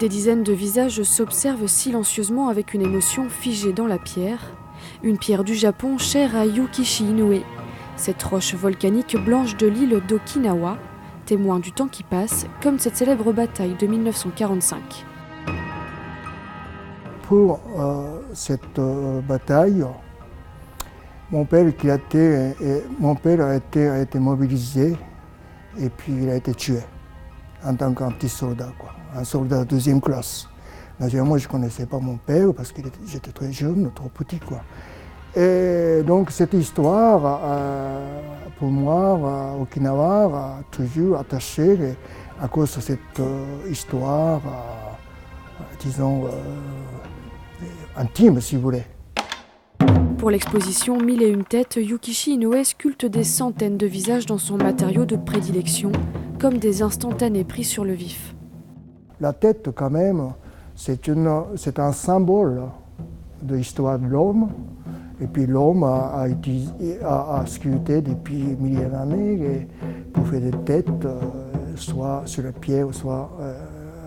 Des dizaines de visages s'observent silencieusement avec une émotion figée dans la pierre. Une pierre du Japon chère à Yukishi Inoue. Cette roche volcanique blanche de l'île d'Okinawa, témoin du temps qui passe, comme cette célèbre bataille de 1945. Pour cette bataille, mon père a été mobilisé et puis il a été tué en tant qu'un petit soldat, un soldat de deuxième classe. Naturellement, je ne connaissais pas mon père parce que j'étais très jeune, trop petit. Et donc cette histoire, pour moi, Okinawa, a toujours attaché à cause de cette histoire, disons, intime, si vous voulez. Pour l'exposition 1001 têtes, Yukishi Inoue sculpte des centaines de visages dans son matériau de prédilection, comme des instantanés pris sur le vif. La tête, quand même, c'est un symbole de l'histoire de l'homme. Et puis l'homme a sculpté depuis milliers d'années pour faire des têtes, soit sur la pierre, soit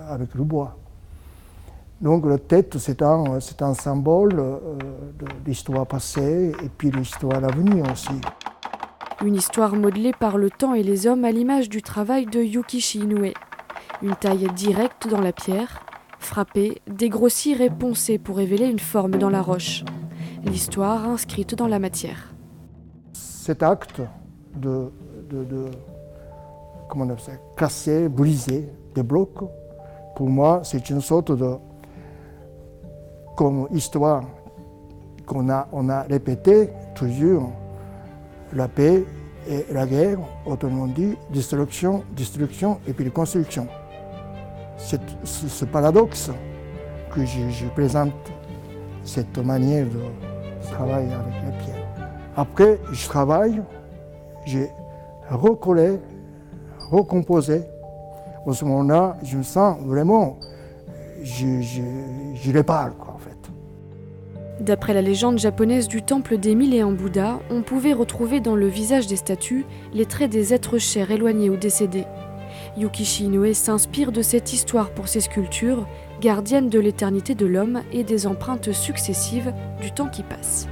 avec le bois. Donc la tête, c'est un symbole de l'histoire passée et puis de l'histoire à venir aussi. Une histoire modelée par le temps et les hommes à l'image du travail de Yukishi Inoue. Une taille directe dans la pierre, frappée, dégrossir et poncer pour révéler une forme dans la roche. L'histoire inscrite dans la matière. Cet acte de casser, briser des blocs, pour moi, c'est une sorte de comme histoire qu'on a répété toujours, la paix et la guerre, autrement dit, destruction et puis construction. C'est ce paradoxe que je présente, cette manière de travailler avec la pierre. Après, je travaille, j'ai recollé, recomposé. À ce moment-là, je me sens vraiment, je répare, en fait. D'après la légende japonaise du temple des 1001 Bouddhas, on pouvait retrouver dans le visage des statues les traits des êtres chers éloignés ou décédés. Yukishi Inoue s'inspire de cette histoire pour ses sculptures, gardiennes de l'éternité de l'homme et des empreintes successives du temps qui passe.